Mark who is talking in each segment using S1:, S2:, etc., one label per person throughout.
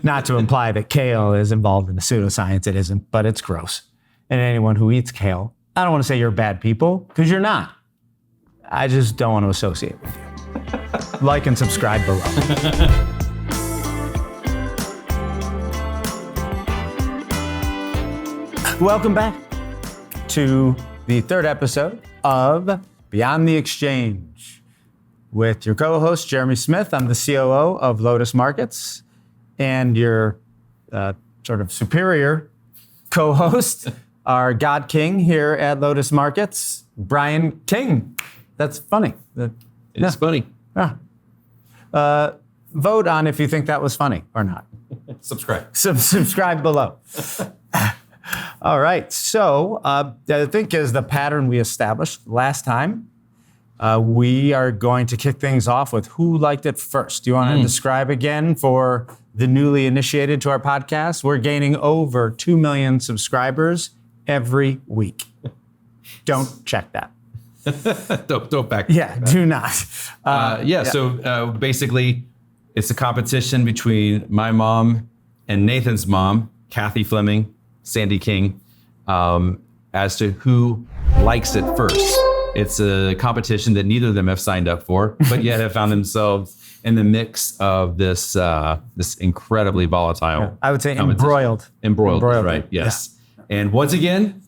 S1: Not to imply that kale is involved in the pseudoscience. It isn't, but it's gross. And anyone who eats kale, I don't want to say you're bad people, because you're not. I just don't want to associate with you. Like and subscribe below. Welcome back to the third episode of Beyond the Exchange with your co-host, Jeremy Smith. I'm the COO of Lodas Markets, and your sort of superior co-host, our God King here at Lodas Markets, Brian King. That's funny.
S2: It's funny.
S1: Yeah. Vote on if you think that was funny or not.
S2: Subscribe.
S1: Subscribe below. All right. So I think as the pattern we established last time, we are going to kick things off with who liked it first. Do you want to describe again for the newly initiated to our podcast? We're gaining over 2 million subscribers every week. Don't check that.
S2: don't back.
S1: Yeah, do not.
S2: So basically, it's a competition between my mom and Nathan's mom, Kathy Fleming, Sandy King, as to who likes it first. It's a competition that neither of them have signed up for, but yet have found themselves in the mix of this incredibly volatile.
S1: I would say embroiled.
S2: Embroiled, right? Yes. Yeah. And once again,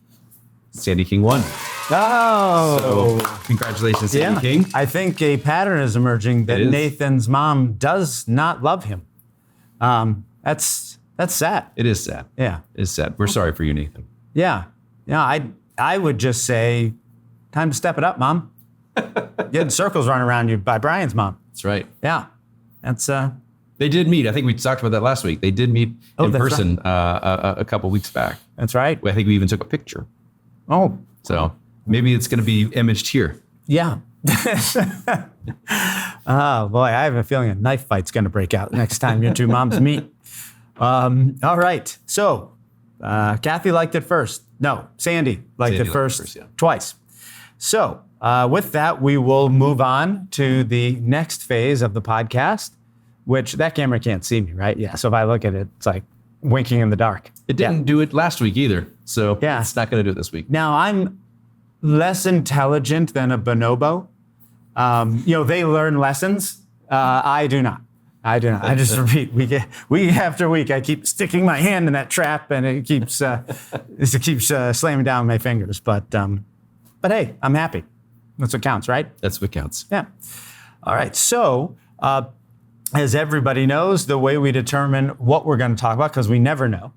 S2: Sandy King won.
S1: Oh,
S2: so congratulations, Sandy King.
S1: I think a pattern is emerging that Nathan's mom does not love him. That's sad.
S2: It is sad.
S1: Yeah,
S2: it's sad. We're sorry for you, Nathan.
S1: Yeah. I would just say, time to step it up, Mom. Getting circles run around you by Brian's mom.
S2: That's right.
S1: Yeah, that's.
S2: They did meet. I think we talked about that last week. They did meet in person
S1: right.
S2: a couple weeks back.
S1: That's right.
S2: I think we even took a picture.
S1: Oh,
S2: so maybe it's going to be imaged here.
S1: Yeah. Oh boy, I have a feeling a knife fight's going to break out next time your two moms meet. All right. So, Kathy liked it first. No, Sandy liked it first twice. So, with that, we will move on to the next phase of the podcast, which that camera can't see me, right? Yeah. So if I look at it, it's like winking in the dark.
S2: It didn't do it last week either. So it's not going to do it this week.
S1: Now, I'm less intelligent than a bonobo. They learn lessons. I do not. I just repeat week after week. I keep sticking my hand in that trap, and it keeps slamming down my fingers. But hey, I'm happy. That's what counts, right?
S2: That's what counts.
S1: Yeah. All right. So, as everybody knows, the way we determine what we're going to talk about, because we never know,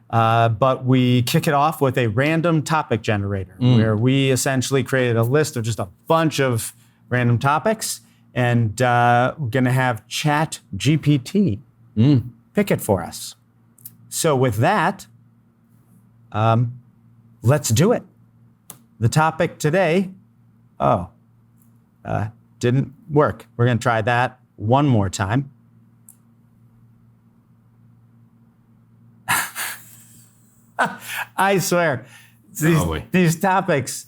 S1: but we kick it off with a random topic generator, where we essentially created a list of just a bunch of random topics. And we're going to have Chat GPT pick it for us. So with that, let's do it. The topic today, didn't work. We're going to try that one more time. I swear, these topics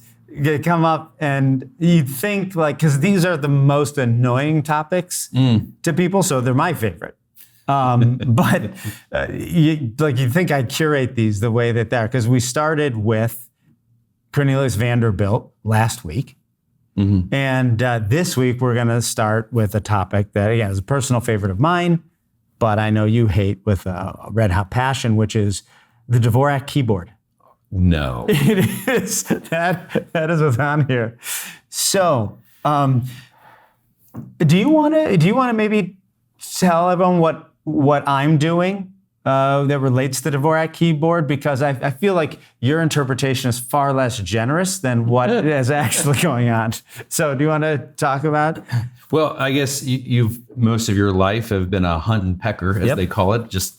S1: come up, and you'd think because these are the most annoying topics to people, so they're my favorite. But you'd think I curate these the way that they're, because we started with Cornelius Vanderbilt last week. Mm-hmm. And this week we're going to start with a topic that, again, is a personal favorite of mine, but I know you hate with a red hot passion, which is the DVORAK Keyboard.
S2: No.
S1: It is. That is what's on here. So, do you want to maybe tell everyone what I'm doing that relates to the DVORAK Keyboard? Because I feel like your interpretation is far less generous than what is actually going on. So, do you want to talk about?
S2: Well, I guess you've most of your life have been a hunt and pecker, as they call it, just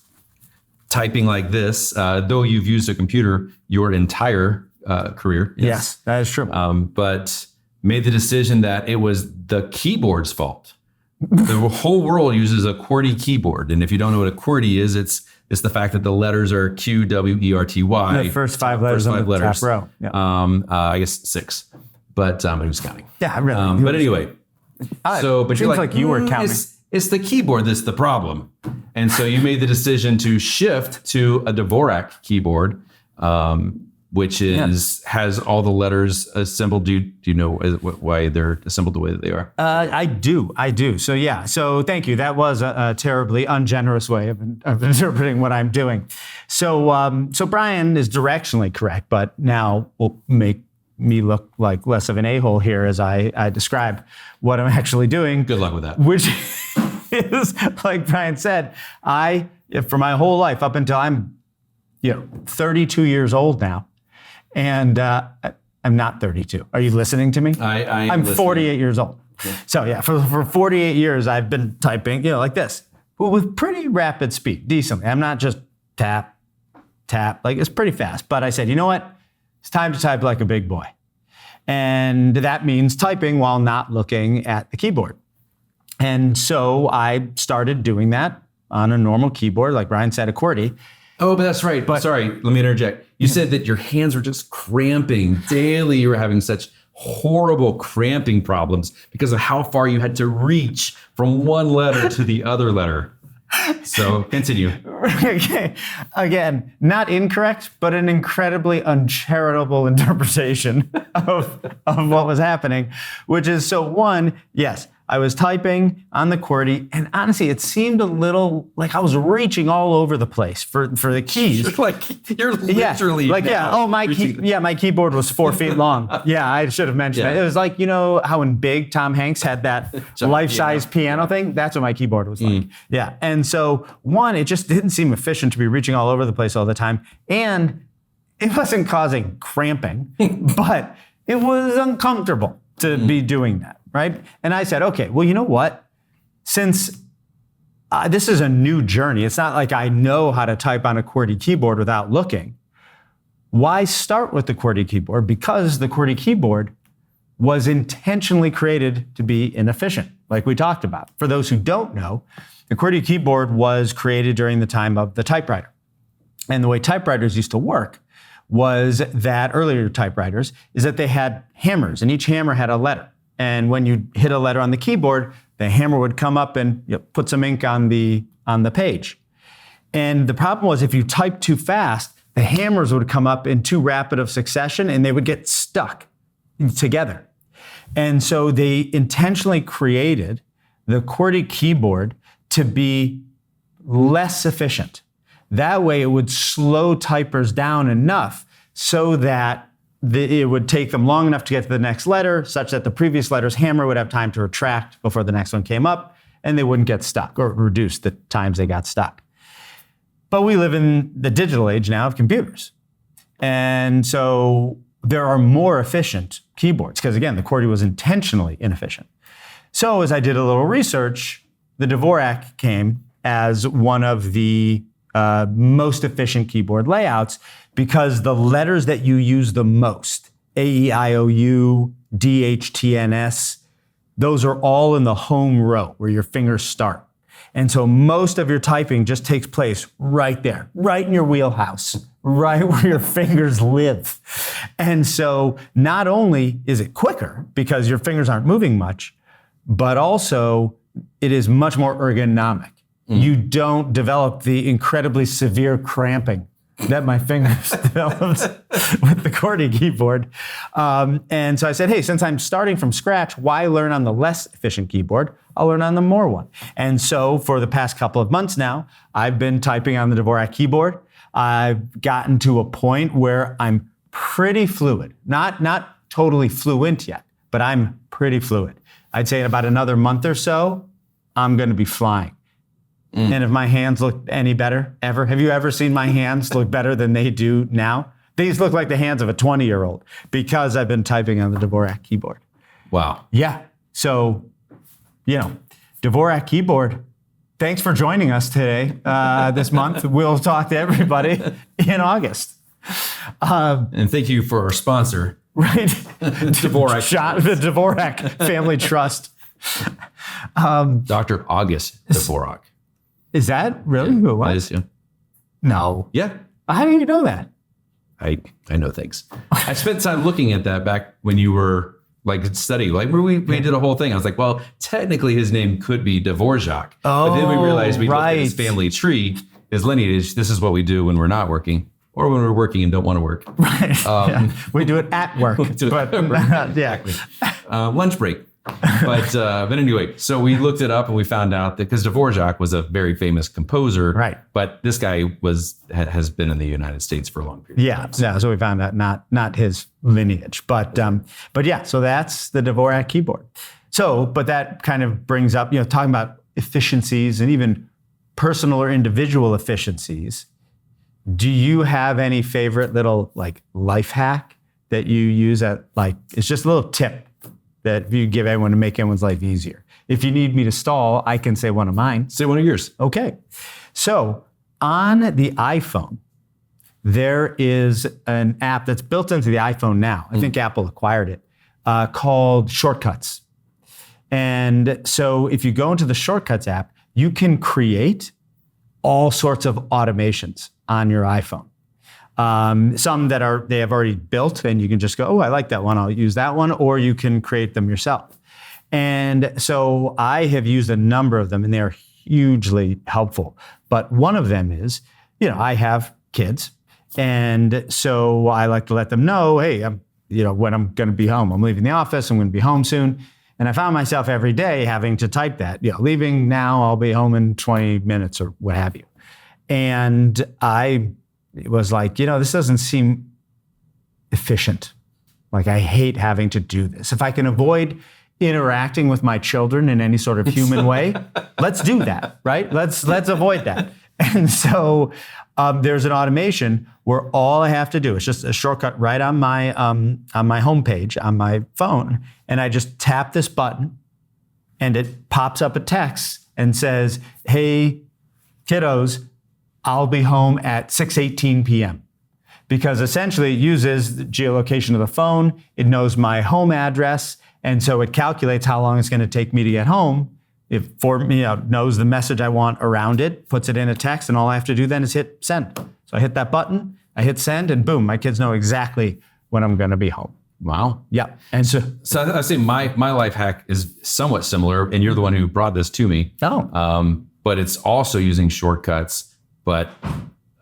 S2: typing like this, though you've used a computer your entire career.
S1: Yes, that is true.
S2: But made the decision that it was the keyboard's fault. The whole world uses a QWERTY keyboard. And if you don't know what a QWERTY is, it's the fact that the letters are Q, W, E, R, T, Y.
S1: The first five letters on the top row. Yeah.
S2: I guess 6. But who's counting?
S1: Yeah, really.
S2: But anyway.
S1: But you're like you were counting.
S2: it's the keyboard that's the problem. And so you made the decision to shift to a DVORAK keyboard, which has all the letters assembled. Do you know why they're assembled the way that they are?
S1: I do. So yeah. So thank you. That was a terribly ungenerous way of interpreting what I'm doing. So Brian is directionally correct, but now will make me look like less of an a-hole here as I describe what I'm actually doing.
S2: Good luck with that.
S1: Which is, like Brian said, for my whole life up until I'm 32 years old now. And I'm not 32. Are you listening to me? I'm
S2: listening.
S1: 48 years old. Yeah. So yeah, for 48 years, I've been typing, like this, but with pretty rapid speed, decently. I'm not just tap, like it's pretty fast. But I said, you know what? It's time to type like a big boy. And that means typing while not looking at the keyboard. And so I started doing that on a normal keyboard, like Brian said, a QWERTY.
S2: Oh, but that's right. But sorry, let me interject. You said that your hands were just cramping daily. You were having such horrible cramping problems because of how far you had to reach from one letter to the other letter. So continue.
S1: Okay. Again, not incorrect, but an incredibly uncharitable interpretation of what was happening, which is, so one, yes, I was typing on the QWERTY, and honestly, it seemed a little like I was reaching all over the place for the keys.
S2: You're literally
S1: my keyboard was 4 feet long. Yeah, I should have mentioned that. It was like, how in Big, Tom Hanks had that life-size piano thing? That's what my keyboard was like. Yeah, and so one, it just didn't seem efficient to be reaching all over the place all the time, and it wasn't causing cramping, but it was uncomfortable to be doing that. Right? And I said, okay, well, you know what? Since this is a new journey, it's not like I know how to type on a QWERTY keyboard without looking. Why start with the QWERTY keyboard? Because the QWERTY keyboard was intentionally created to be inefficient, like we talked about. For those who don't know, the QWERTY keyboard was created during the time of the typewriter. And the way typewriters used to work was that earlier typewriters is that they had hammers, and each hammer had a letter. And when you hit a letter on the keyboard, the hammer would come up and put some ink on the page. And the problem was, if you typed too fast, the hammers would come up in too rapid of succession and they would get stuck together. And so they intentionally created the QWERTY keyboard to be less efficient. That way it would slow typers down enough so that it would take them long enough to get to the next letter, such that the previous letter's hammer would have time to retract before the next one came up, and they wouldn't get stuck, or reduce the times they got stuck. But we live in the digital age now of computers. And so there are more efficient keyboards, because again, the QWERTY was intentionally inefficient. So as I did a little research, the DVORAK came as one of the most efficient keyboard layouts, because the letters that you use the most, A, E, I, O, U, D, H, T, N, S, those are all in the home row where your fingers start. And so most of your typing just takes place right there, right in your wheelhouse, right where your fingers live. And so not only is it quicker because your fingers aren't moving much, but also it is much more ergonomic. You don't develop the incredibly severe cramping that my fingers developed with the QWERTY keyboard. And so I said, hey, since I'm starting from scratch, why learn on the less efficient keyboard? I'll learn on the more one. And so for the past couple of months now, I've been typing on the DVORAK keyboard. I've gotten to a point where I'm pretty fluid. Not totally fluent yet, but I'm pretty fluid. I'd say in about another month or so, I'm going to be flying. And if my hands look any better ever, have you ever seen my hands look better than they do now? These look like the hands of a 20-year-old because I've been typing on the DVORAK keyboard.
S2: Wow.
S1: Yeah. So, DVORAK keyboard. Thanks for joining us today. This month, we'll talk to everybody in August.
S2: And thank you for our sponsor.
S1: Right.
S2: DVORAK.
S1: The DVORAK Family Trust.
S2: Dr. August DVORAK.
S1: Is that really who it was?
S2: That is, yeah.
S1: No.
S2: Yeah.
S1: How do you know that?
S2: I know things. I spent time looking at that back when you were study. Like we did a whole thing. I was like, well, technically his name could be DVORAK. But then we realized we looked at his family tree, his lineage. This is what we do when we're not working or when we're working and don't want to work.
S1: Right. We do it at work.
S2: Exactly. Lunch break. But anyway, so we looked it up and we found out that because DVORAK was a very famous composer,
S1: right? But
S2: this guy has been in the United States for a long period.
S1: Yeah. So we found out not his lineage, but yeah. So that's the DVORAK keyboard. So, but that kind of brings up, talking about efficiencies and even personal or individual efficiencies. Do you have any favorite little life hack that you use it's just a little tip that you give everyone to make everyone's life easier? If you need me to stall, I can say one of mine.
S2: Say one of yours.
S1: Okay. So on the iPhone, there is an app that's built into the iPhone now. I think Apple acquired it, called Shortcuts. And so if you go into the Shortcuts app, you can create all sorts of automations on your iPhone. Some that they have already built, and you can just go, oh, I like that one, I'll use that one, or you can create them yourself. And so I have used a number of them, and they're hugely helpful. But one of them is, I have kids, and so I like to let them know, hey, when I'm going to be home. I'm leaving the office, I'm going to be home soon. And I found myself every day having to type that, leaving now, I'll be home in 20 minutes or what have you. And I was like, this doesn't seem efficient. Like, I hate having to do this. If I can avoid interacting with my children in any sort of human way, let's do that, right? Let's avoid that. And so there's an automation where all I have to do is just a shortcut right on my homepage on my phone, and I just tap this button, and it pops up a text and says, "Hey, kiddos, I'll be home at 6:18 p.m. Because essentially it uses the geolocation of the phone. It knows my home address. And so it calculates how long it's going to take me to get home. It knows the message I want around it, puts it in a text, and all I have to do then is hit send. So I hit that button, I hit send, and boom, my kids know exactly when I'm going to be home.
S2: Wow.
S1: Yeah. And so
S2: I say my life hack is somewhat similar, and you're the one who brought this to me.
S1: Oh.
S2: But it's also using shortcuts. But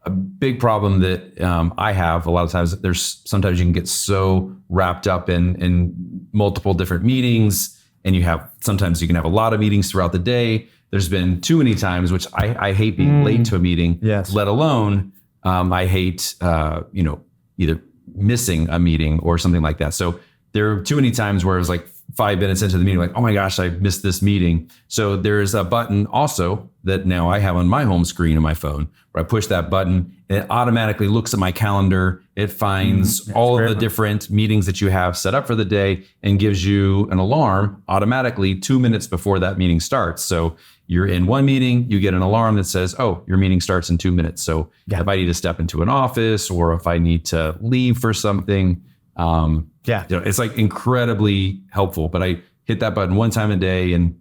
S2: a big problem that I have a lot of times, sometimes you can get so wrapped up in multiple different meetings, and sometimes you can have a lot of meetings throughout the day. There's been too many times, which I hate being late to a meeting,
S1: yes.
S2: Let alone I hate either missing a meeting or something like that. So there are too many times where it was like 5 minutes into the meeting, like, oh my gosh, I missed this meeting. So there's a button also that now I have on my home screen of my phone where I push that button and it automatically looks at my calendar. It finds all of the different meetings that you have set up for the day and gives you an alarm automatically 2 minutes before that meeting starts. So you're in one meeting, you get an alarm that says, oh, your meeting starts in 2 minutes. So if I need to step into an office or if I need to leave for something, it's like incredibly helpful. But I hit that button one time a day, and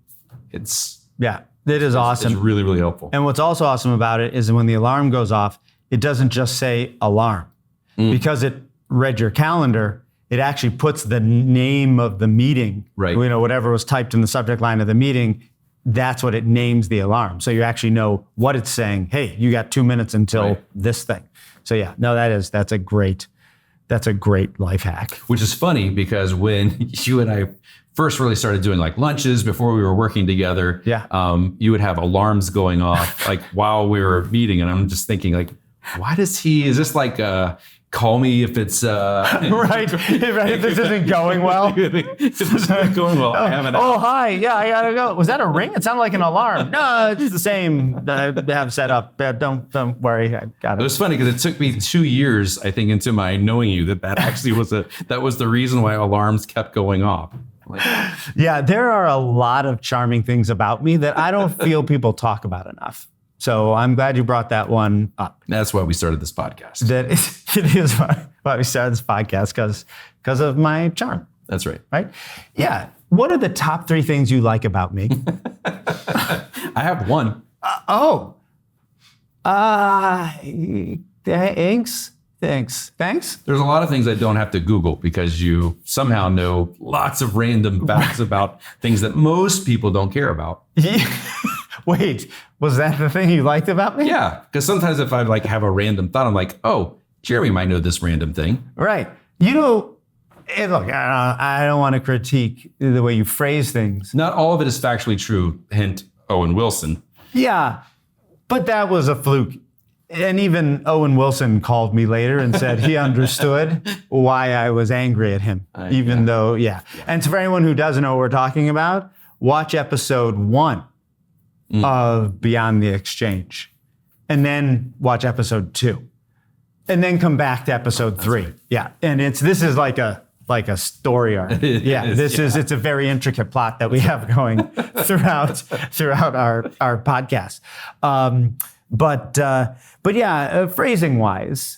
S2: it is awesome. It's really, really helpful.
S1: And what's also awesome about it is when the alarm goes off, it doesn't just say alarm. Because it read your calendar, it actually puts the name of the meeting,
S2: right?
S1: Whatever was typed in the subject line of the meeting, that's what it names the alarm. So you actually know what it's saying. Hey, you got 2 minutes until this thing. So that's a great life hack.
S2: Which is funny because when you and I first really started doing like lunches before we were working together, you would have alarms going off like while we were meeting. And I'm just thinking like, is this like call me if it's
S1: right. If this isn't going well.
S2: If it's not going well, I haven't.
S1: Oh, hi. Yeah, I gotta go. Was that a ring? It sounded like an alarm. No, it's the same that I have set up. Don't worry. I got it.
S2: It was funny because it took me 2 years, I think, into my knowing you that actually was the reason why alarms kept going off.
S1: Yeah, there are a lot of charming things about me that I don't feel people talk about enough. So I'm glad you brought that one up.
S2: That's why we started this podcast.
S1: It is why we started this podcast, because of my charm.
S2: That's right.
S1: Right? Yeah. What are the top 3 things you like about me?
S2: I have one.
S1: Thanks. Thanks.
S2: There's a lot of things I don't have to Google because you somehow know lots of random facts about things that most people don't care about.
S1: Wait, was that the thing you liked about me?
S2: Yeah, because sometimes if I like have a random thought, I'm like, oh, Jeremy might know this random thing.
S1: Right. You know, look, I don't want to critique the way you phrase things.
S2: Not all of it is factually true. Hint, Owen Wilson.
S1: Yeah, but that was a fluke. And even Owen Wilson called me later and said he understood why I was angry at him, though. And so for anyone who doesn't know what we're talking about, watch episode 1 of Beyond the Exchange, and then watch episode 2, and then come back to episode 3. Right. Yeah, and this is like a story arc. It's a very intricate plot that we have going throughout our podcast. But yeah, phrasing wise,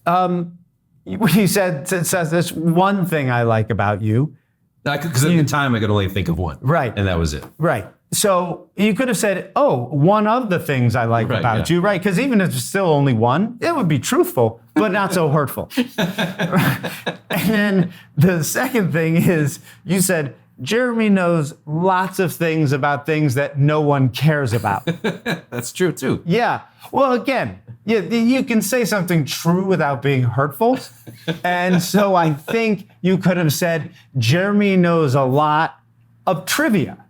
S1: you said this one thing I like about you.
S2: Because at the time I could only think of one.
S1: Right.
S2: And that was it.
S1: Right. So you could have said, one of the things I like about you, right? Because even if it's still only one, it would be truthful, but not so hurtful. And then the second thing is you said, Jeremy knows lots of things about things that no one cares about.
S2: That's true too.
S1: Yeah. Well, again, you can say something true without being hurtful. And so I think you could have said, Jeremy knows a lot of trivia,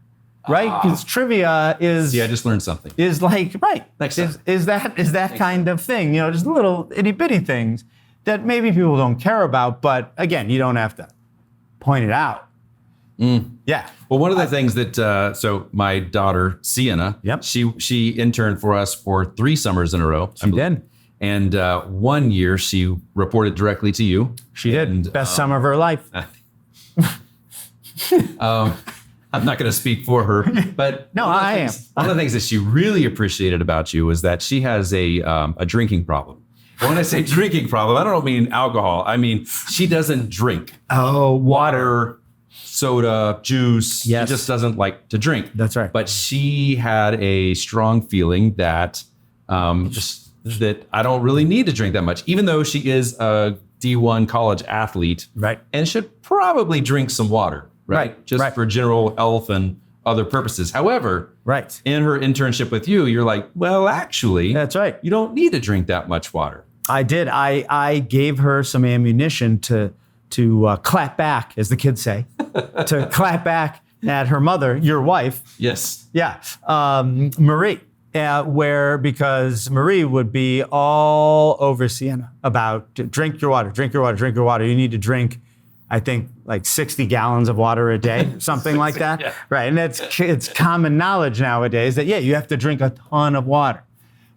S1: right? Because trivia is...
S2: Yeah, I just learned something.
S1: Is like, right.
S2: Next time.
S1: Is that kind of thing, just little itty bitty things that maybe people don't care about, but again, you don't have to point it out. Yeah.
S2: Well, one of the things that, so my daughter, Sienna, she interned for us for 3 summers in a row.
S1: She did.
S2: And 1 year she reported directly to you.
S1: She did. And, best summer of her life.
S2: I'm not going to speak for her, but
S1: no, I am.
S2: One of the things that she really appreciated about you is that she has a drinking problem. When I say drinking problem, I don't mean alcohol. I mean, she doesn't drink.
S1: Oh,
S2: water, soda, juice.
S1: Yes.
S2: She just doesn't like to drink.
S1: That's right.
S2: But she had a strong feeling that that I don't really need to drink that much, even though she is a D1 college athlete.
S1: Right.
S2: And should probably drink some water. Right. Just for general health and other purposes. However, in her internship with you, you're like, well, actually,
S1: that's right.
S2: You don't need to drink that much water.
S1: I did. I gave her some ammunition to clap back, as the kids say, to clap back at her mother, your wife.
S2: Yes.
S1: Yeah. Marie, because Marie would be all over Sienna about drink your water. You need to drink, I think, like 60 gallons of water a day, something like that. Yeah. Right. And it's common knowledge nowadays that, you have to drink a ton of water,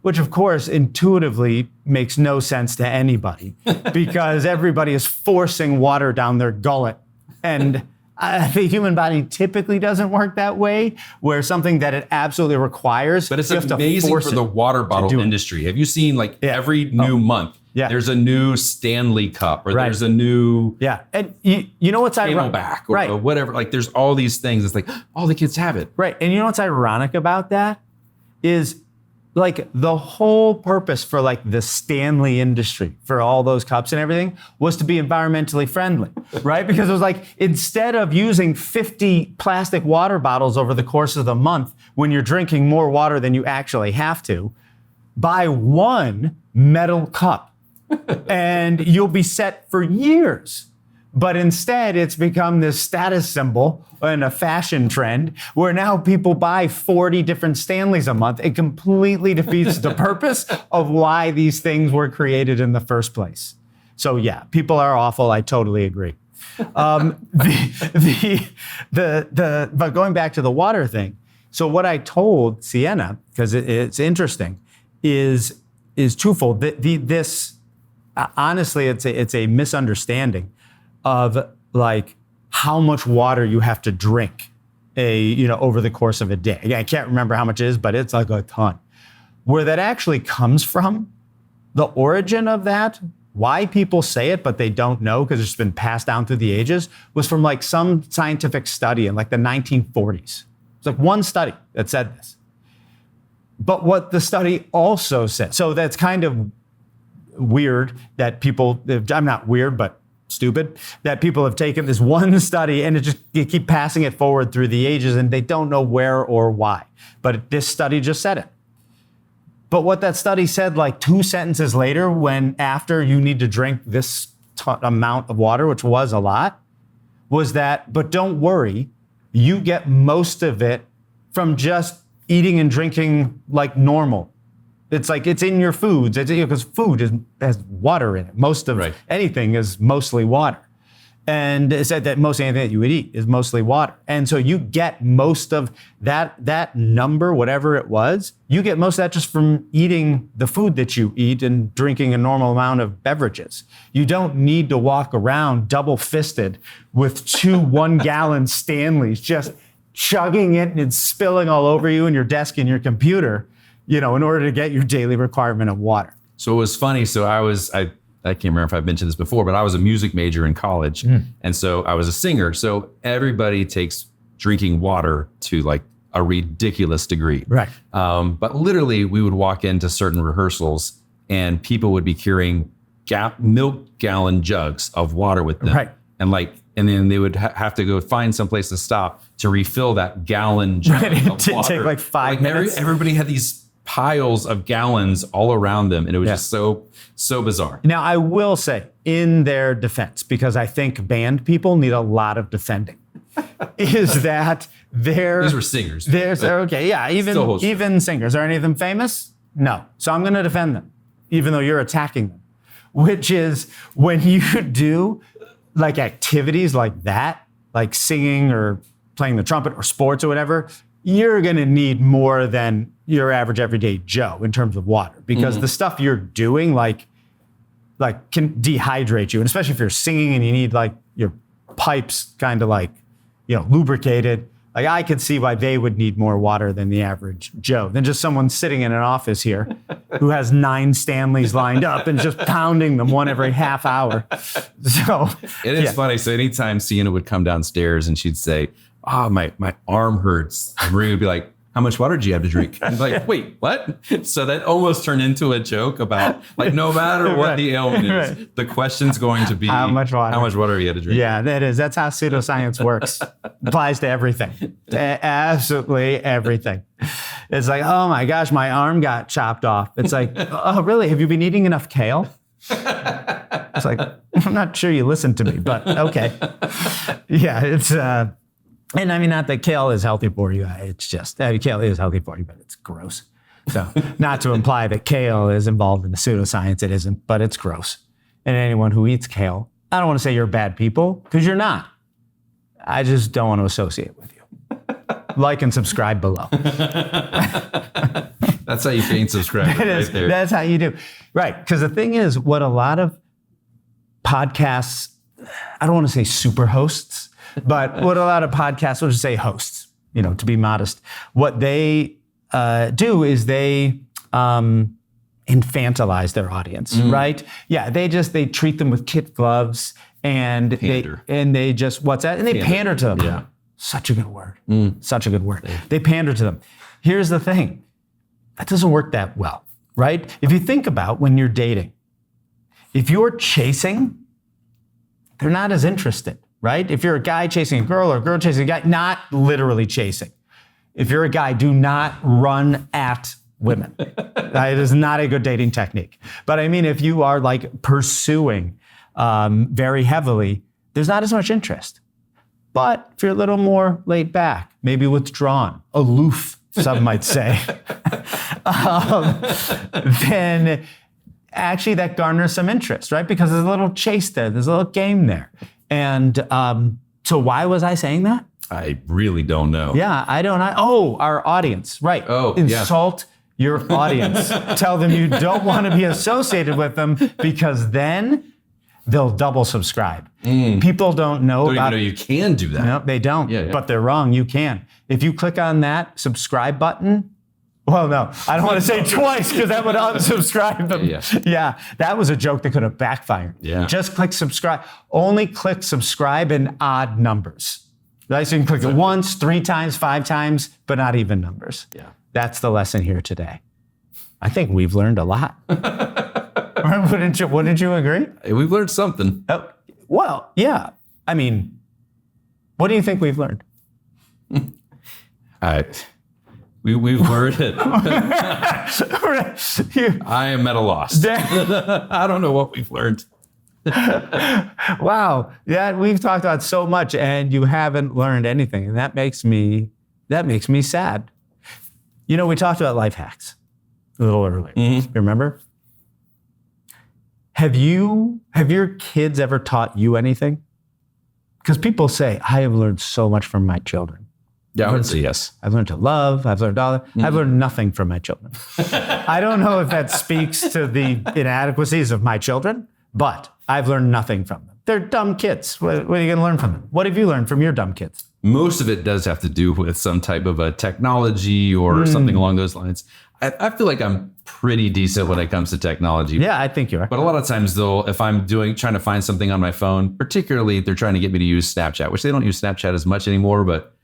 S1: which of course intuitively makes no sense to anybody because everybody is forcing water down their gullet. And the human body typically doesn't work that way, where something that it absolutely requires.
S2: But it's amazing for the water bottle industry. Have you seen every new month? Yeah. There's a new Stanley Cup, or there's a new
S1: and you know what's ironic,
S2: or whatever. Like there's all these things. It's like all the kids have it,
S1: right? And you know what's ironic about that is like the whole purpose for like the Stanley industry for all those cups and everything was to be environmentally friendly, right? Because it was like instead of using 50 plastic water bottles over the course of the month when you're drinking more water than you actually have to, buy one metal cup. And you'll be set for years. But instead, it's become this status symbol and a fashion trend where now people buy 40 different Stanleys a month. It completely defeats the purpose of why these things were created in the first place. So yeah, people are awful. I totally agree. But going back to the water thing. So what I told Sienna, because it's interesting, is twofold. Honestly, it's a misunderstanding of like how much water you have to drink over the course of a day. Again, I can't remember how much it is, but it's like a ton. Where that actually comes from, the origin of that, why people say it, but they don't know because it's been passed down through the ages, was from like some scientific study in like the 1940s. It's like one study that said this. But what the study also said, so that's kind of weird that people, I'm not weird, but stupid, that people have taken this one study and you keep passing it forward through the ages and they don't know where or why. But this study just said it. But what that study said like 2 sentences later, when after you need to drink this amount of water, which was a lot, was that, but don't worry, you get most of it from just eating and drinking like normal. It's like it's in your foods. Because food has water in it. Most of anything is mostly water. And it said that most anything that you would eat is mostly water. And so you get most of that number, whatever it was, you get most of that just from eating the food that you eat and drinking a normal amount of beverages. You don't need to walk around double-fisted with 2 1-gallon Stanleys just chugging it and spilling all over you and your desk and your computer, in order to get your daily requirement of water.
S2: So it was funny. So I can't remember if I've mentioned this before, but I was a music major in college. And so I was a singer. So everybody takes drinking water to like a ridiculous degree.
S1: Right.
S2: But literally we would walk into certain rehearsals and people would be carrying milk gallon jugs of water with them.
S1: Right.
S2: And then they would have to go find someplace to stop to refill that gallon jug of water.
S1: Take like 5 minutes.
S2: Everybody had these piles of gallons all around them. And it was just so bizarre.
S1: Now, I will say in their defense, because I think band people need a lot of defending, is that
S2: these were singers.
S1: Even singers. Are any of them famous? No. So I'm going to defend them, even though you're attacking them, which is when you do like activities like that, like singing or playing the trumpet or sports or whatever, you're going to need more than your average everyday Joe in terms of water, because the stuff you're doing like can dehydrate you. And especially if you're singing and you need like your pipes kind of like, lubricated. Like I could see why they would need more water than the average Joe, than just someone sitting in an office here who has 9 Stanleys lined up and just pounding them one every half hour. So
S2: it is funny. So anytime Sienna would come downstairs and she'd say, my arm hurts, and Marie would be like, how much water do you have to drink? I'm like, wait, what? So that almost turned into a joke about like, no matter what the ailment is, the question's going to be how much water you had to drink.
S1: Yeah, that is. That's how pseudoscience works. Applies to everything. To absolutely everything. It's like, oh my gosh, my arm got chopped off. It's like, oh, really? Have you been eating enough kale? It's like, I'm not sure you listened to me, but okay. Yeah, it's... And I mean, not that kale is healthy for you. It's just, kale is healthy for you, but it's gross. So not to imply that kale is involved in the pseudoscience, it isn't, but it's gross. And anyone who eats kale, I don't want to say you're bad people, because you're not. I just don't want to associate with you. Like and subscribe below.
S2: That's how you gain subscribers right there.
S1: That's how you do. Right, because the thing is, what a lot of podcasts, I don't want to say super hosts, but what a lot of podcasts, we'll just say hosts, to be modest, what they do is they infantilize their audience, right? Yeah, they treat them with kid gloves and they just, what's that? And they pander to them.
S2: Yeah.
S1: Such a good word. Such a good word. They pander to them. Here's the thing. That doesn't work that well, right? If you think about when you're dating, if you're chasing, they're not as interested. Right? If you're a guy chasing a girl or a girl chasing a guy, not literally chasing. If you're a guy, do not run at women. It is not a good dating technique. But I mean, if you are like pursuing very heavily, there's not as much interest. But if you're a little more laid back, maybe withdrawn, aloof, some might say, then actually that garners some interest, right? Because there's a little chase there, there's a little game there. And so why was I saying that?
S2: I really don't know.
S1: Yeah, I don't know. Oh, our audience, right.
S2: Oh,
S1: Insult your audience. Tell them you don't want to be associated with them, because then they'll double subscribe. People don't know
S2: don't even know you can do that.
S1: No, they don't. Yeah. But they're wrong. You can. If you click on that subscribe button, well, no, I don't want to say twice because that would unsubscribe them. Yeah, that was a joke that could have backfired.
S2: Yeah.
S1: Just click subscribe. Only click subscribe in odd numbers. Right? So you can click it once, 3 times, 5 times, but not even numbers.
S2: Yeah.
S1: That's the lesson here today. I think we've learned a lot. Wouldn't you agree?
S2: We've learned something.
S1: Well, yeah. I mean, what do you think we've learned?
S2: We've learned it. I am at a loss. I don't know what we've learned.
S1: Wow. Yeah, we've talked about so much and you haven't learned anything. And that makes me sad. You know, we talked about life hacks a little earlier. Mm-hmm. Remember? Have your kids ever taught you anything? Because people say, I have learned so much from my children.
S2: Yeah, I would say yes.
S1: I've learned to love. I've learned all that. Mm-hmm. I've learned nothing from my children. I don't know if that speaks to the inadequacies of my children, but I've learned nothing from them. They're dumb kids. What are you going to learn from them? What have you learned from your dumb kids?
S2: Most of it does have to do with some type of a technology or something along those lines. I feel like I'm pretty decent when it comes to technology.
S1: Yeah, I think you are.
S2: But a lot of times, though, if I'm trying to find something on my phone, particularly if they're trying to get me to use Snapchat, which they don't use Snapchat as much anymore, but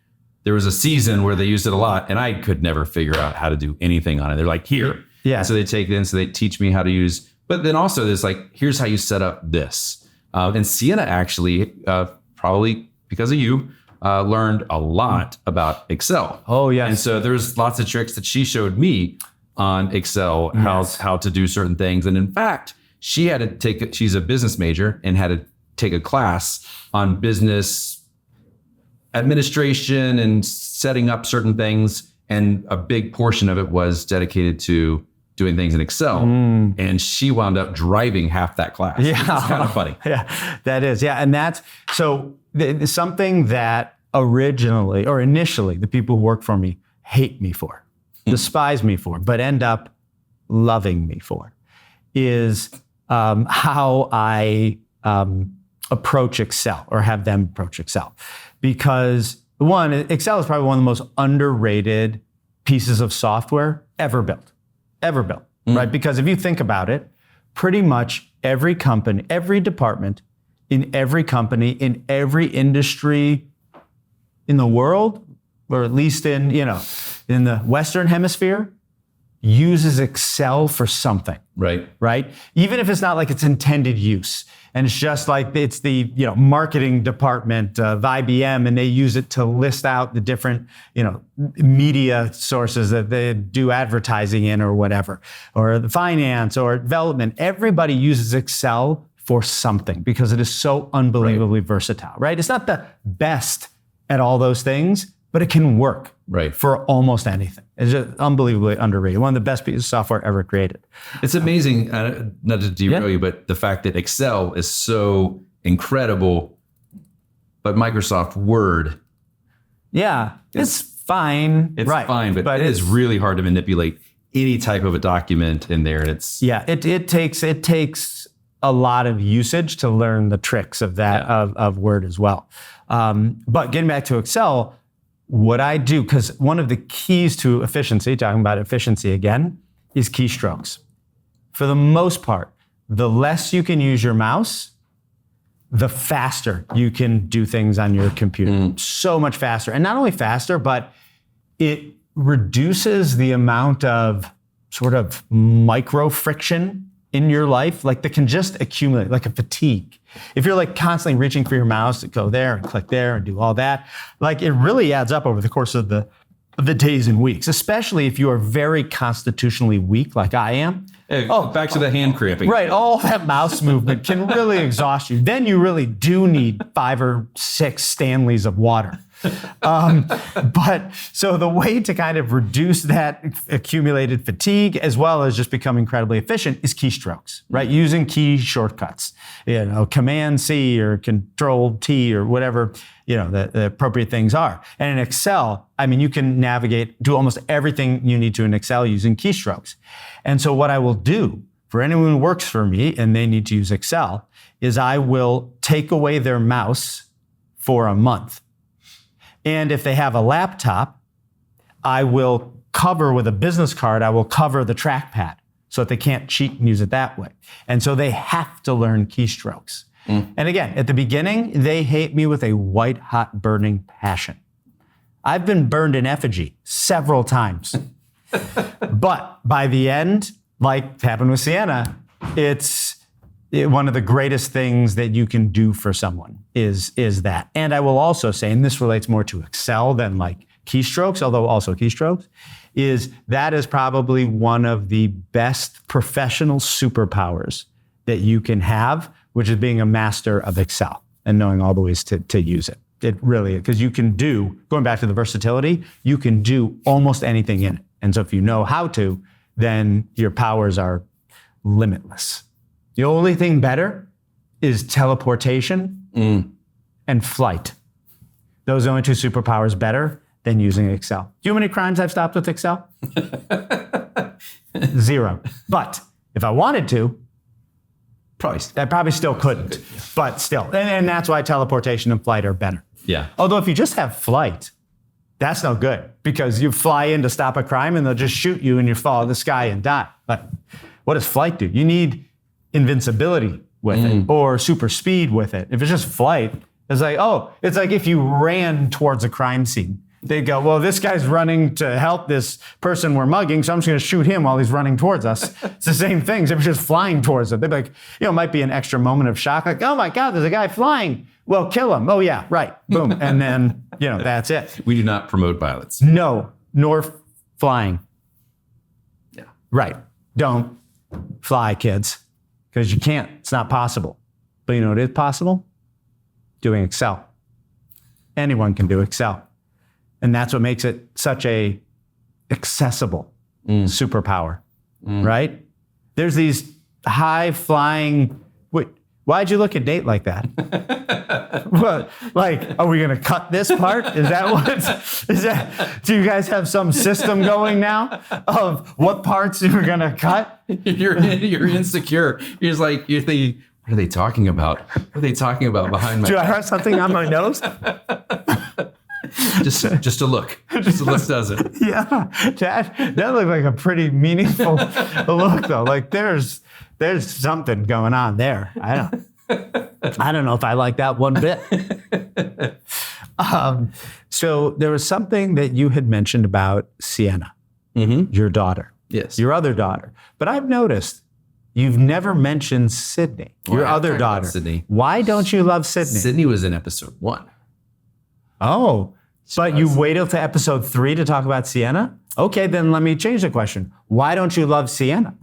S2: there was a season where they used it a lot, and I could never figure out how to do anything on it. They're like, here. Yeah. And so they take it in, so they teach me how to use. But then also there's like, here's how you set up this. And Sienna actually, probably because of you, learned a lot about Excel.
S1: Oh, yes.
S2: And so there's lots of tricks that she showed me on Excel, how to do certain things. And in fact, she had to she's a business major and had to take a class on business administration and setting up certain things. And a big portion of it was dedicated to doing things in Excel. And she wound up driving half that class. Yeah. It's kind of funny.
S1: Yeah, that is. Yeah. And that's so something that initially the people who work for me hate me for, despise me for, but end up loving me for is how I approach Excel or have them approach Excel. Because one, Excel is probably one of the most underrated pieces of software ever built, right? Because if you think about it, pretty much every company, every department in every company, in every industry in the world, or at least in the Western hemisphere, uses Excel for something. Right? Even if it's not like its intended use. And it's just like it's the marketing department of IBM, and they use it to list out the different media sources that they do advertising in or whatever, or the finance or development. Everybody uses Excel for something because it is so unbelievably versatile, right? It's not the best at all those things, but it can work for almost anything. It's just unbelievably underrated. One of the best pieces of software ever created.
S2: It's amazing, not to derail you, but the fact that Excel is so incredible, but Microsoft Word.
S1: Yeah, it's fine.
S2: It's fine, but it is really hard to manipulate any type of a document in there.
S1: It takes a lot of usage to learn the tricks of that, of Word as well. But getting back to Excel, what I do, because one of the keys to efficiency, talking about efficiency again, is keystrokes. For the most part, the less you can use your mouse, the faster you can do things on your computer. So much faster. And not only faster, but it reduces the amount of sort of micro friction in your life, like that can just accumulate, like a fatigue. If you're like constantly reaching for your mouse to go there and click there and do all that, like it really adds up over the course of the days and weeks, especially if you are very constitutionally weak like I am.
S2: Back to the hand cramping.
S1: Right, all that mouse movement can really exhaust you. Then you really do need 5 or 6 Stanleys of water. But so the way to kind of reduce that accumulated fatigue, as well as just become incredibly efficient, is keystrokes, right? Using key shortcuts, Command C or Control T or whatever, the appropriate things are. And in Excel, I mean, you can do almost everything you need to in Excel using keystrokes. And so what I will do for anyone who works for me and they need to use Excel is I will take away their mouse for a month. And if they have a laptop, I will cover with a business card, I will cover the trackpad so that they can't cheat and use it that way. And so they have to learn keystrokes. And again, at the beginning, they hate me with a white hot burning passion. I've been burned in effigy several times. But by the end, like happened with Sienna, one of the greatest things that you can do for someone is that. And I will also say, and this relates more to Excel than like keystrokes, although also keystrokes, that is probably one of the best professional superpowers that you can have, which is being a master of Excel and knowing all the ways to use it. It really is, because you can do, going back to the versatility, you can do almost anything in it. And so if you know how to, then your powers are limitless. The only thing better is teleportation and flight. Those are the only two superpowers better than using Excel. Do you know how many crimes I've stopped with Excel? 0. But if I wanted to, I probably still couldn't. But still. And that's why teleportation and flight are better.
S2: Yeah.
S1: Although if you just have flight, that's no good, because you fly in to stop a crime and they'll just shoot you and you fall in the sky and die. But what does flight do? You need invincibility with it or super speed with it. If it's just flight, it's like if you ran towards a crime scene. They go, well, this guy's running to help this person we're mugging, so I'm just going to shoot him while he's running towards us. It's the same thing. If it's just flying towards it, they'd be like, it might be an extra moment of shock, like, oh my God, there's a guy flying. Well, kill him. Oh yeah, right. Boom. And then, that's it.
S2: We do not promote violence.
S1: No, nor flying.
S2: Yeah.
S1: Right. Don't fly, kids, because you can't. It's not possible. But you know what is possible? Doing Excel. Anyone can do Excel. And that's what makes it such a accessible superpower, right? There's these high-flying... Wait, why'd you look at Nate like that? What? Like, are we going to cut this part? Is that? Do you guys have some system going now of what parts you're going to cut?
S2: You're insecure. You're just like, you're thinking, what are they talking about? What are they talking about behind my...
S1: Do I have something on my nose?
S2: Just a look. Just a look does it.
S1: Yeah, that looked like a pretty meaningful look, though. Like there's something going on there. I don't know if I like that one bit. So there was something that you had mentioned about Sienna, your daughter.
S2: Yes.
S1: Your other daughter. But I've noticed you've never mentioned Sydney, your other daughter.
S2: Sydney.
S1: Why don't you love Sydney?
S2: Sydney was in episode 1.
S1: Oh, but you waited till episode 3 to talk about Sienna? Okay, then let me change the question. Why don't you love Sienna?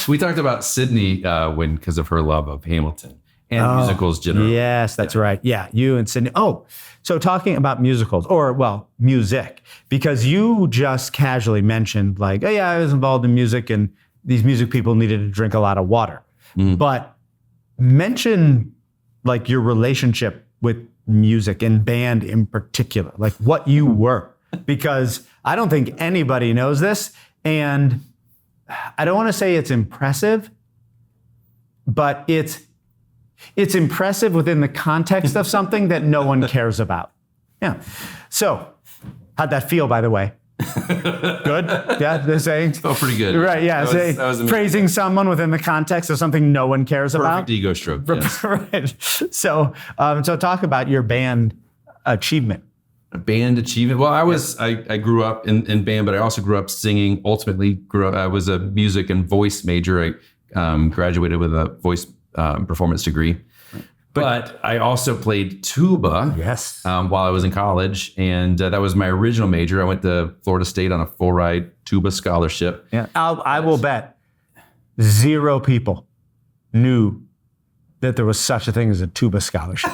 S2: We talked about Sydney because of her love of Hamilton and musicals generally.
S1: Yes, that's right. Yeah, you and Sydney. Oh, so talking about musicals, or music, because you just casually mentioned like, oh yeah, I was involved in music and these music people needed to drink a lot of water. But mention like your relationship with music and band in particular, like what you were, because I don't think anybody knows this. And I don't want to say it's impressive, but it's impressive within the context of something that no one cares about. Yeah. So how'd that feel, by the way? Good? Yeah, they're saying?
S2: Felt pretty good.
S1: Right, yeah.
S2: That was
S1: praising someone within the context of something no one cares about.
S2: Perfect ego stroke. Yes.
S1: Right. So talk about your band achievement.
S2: Band achievement. Well, I grew up in band, but I also grew up singing. Ultimately, I was a music and voice major. I graduated with a voice performance degree. But I also played tuba while I was in college, and that was my original major. I went to Florida State on a full-ride tuba scholarship.
S1: Yeah, I will bet 0 people knew that there was such a thing as a tuba scholarship.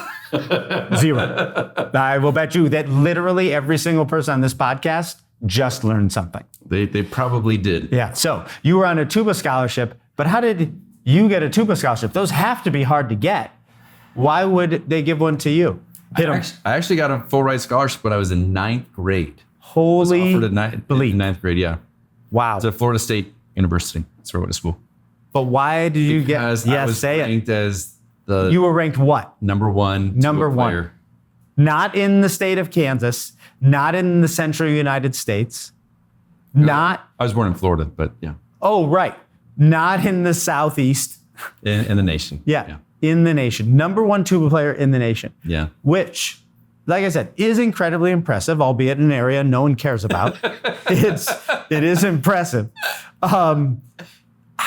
S1: 0. I will bet you that literally every single person on this podcast just learned something.
S2: They probably did.
S1: Yeah, so you were on a tuba scholarship, but how did you get a tuba scholarship? Those have to be hard to get. Why would they give one to you?
S2: I actually got a full-ride scholarship when I was in 9th grade.
S1: Holy
S2: bleep. 9th grade, yeah.
S1: Wow.
S2: It's at Florida State University. That's where I went to school.
S1: But why did you get...
S2: Because I was ranked as the...
S1: You were ranked what?
S2: Number one player.
S1: Not in the state of Kansas. Not in the central United States.
S2: I was born in Florida, but yeah.
S1: Oh, right. Not in the Southeast.
S2: In the nation.
S1: Yeah. In the nation. Number 1 tuba player in the nation.
S2: Yeah.
S1: Which, like I said, is incredibly impressive, albeit in an area no one cares about. It is impressive. How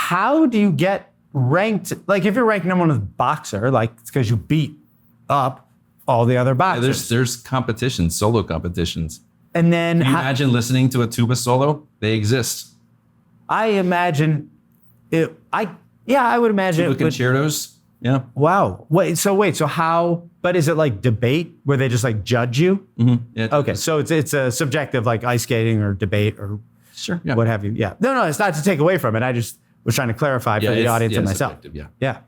S1: how do you get ranked? Like if you're ranked number one as a boxer, like it's because you beat up all the other boxers.
S2: There's competitions, solo competitions.
S1: And then
S2: Can you imagine listening to a tuba solo? They exist.
S1: I imagine it. I would imagine
S2: Tuba
S1: it would,
S2: concertos. Yeah.
S1: wow. So how? But is it like debate where they just like judge you?
S2: Mm-hmm. Yeah,
S1: Okay, so it's a subjective like ice skating or debate or
S2: sure. Yeah.
S1: what have you. Yeah. No, it's not to take away from it. I just was trying to clarify for the audience and myself.
S2: Yeah.
S1: Yeah.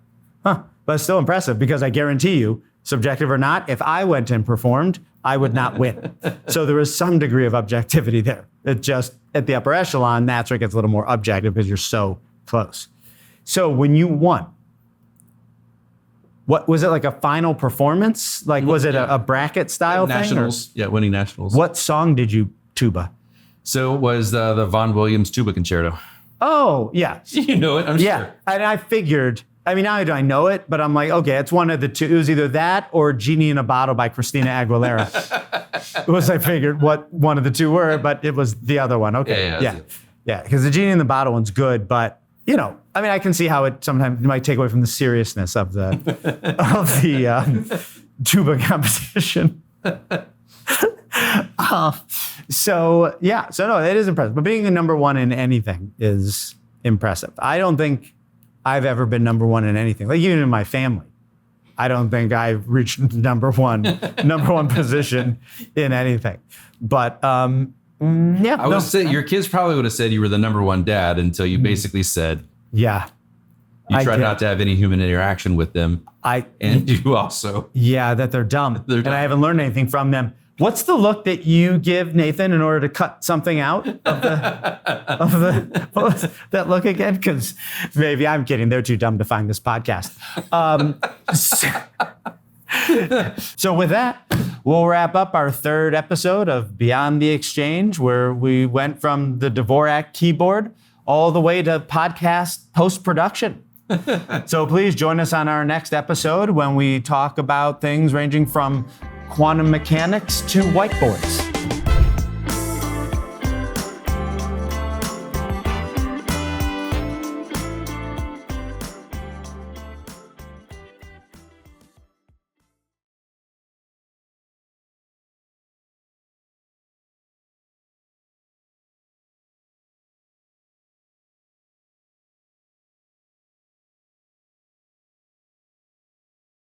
S1: Huh. But it's still impressive because I guarantee you, subjective or not, if I went and performed, I would not win. So there is some degree of objectivity there. It just at the upper echelon, that's where it gets a little more objective because you're so close. So when you won, what was it, like a final performance? Like was it a bracket style thing?
S2: Nationals. Yeah, winning nationals.
S1: What song did you tuba?
S2: So it was the Vaughan Williams tuba concerto.
S1: Oh, yeah.
S2: You know it, I'm sure.
S1: And I figured, I mean, now I know it, but I'm like, okay, it's one of the two. It was either that or Genie in a Bottle by Christina Aguilera. I figured what one of the two were, but it was the other one. Okay. Yeah. Because the Genie in the Bottle one's good, but you know, I mean, I can see how it sometimes might take away from the seriousness of the tuba competition. So no, it is impressive. But being a number one in anything is impressive. I don't think I've ever been number one in anything. Like even in my family, I don't think I've reached number one position in anything. But
S2: I would say your kids probably would have said you were the number one dad until you basically said,
S1: yeah.
S2: You tried not to have any human interaction with them. And you also.
S1: Yeah, that they're dumb. And I haven't learned anything from them. What's the look that you give Nathan in order to cut something out of the what was that look again? Because maybe I'm kidding. They're too dumb to find this podcast. So with that, we'll wrap up our third episode of Beyond the Exchange, where we went from the DVORAK Keyboard all the way to podcast post-production. So please join us on our next episode when we talk about things ranging from quantum mechanics to whiteboards.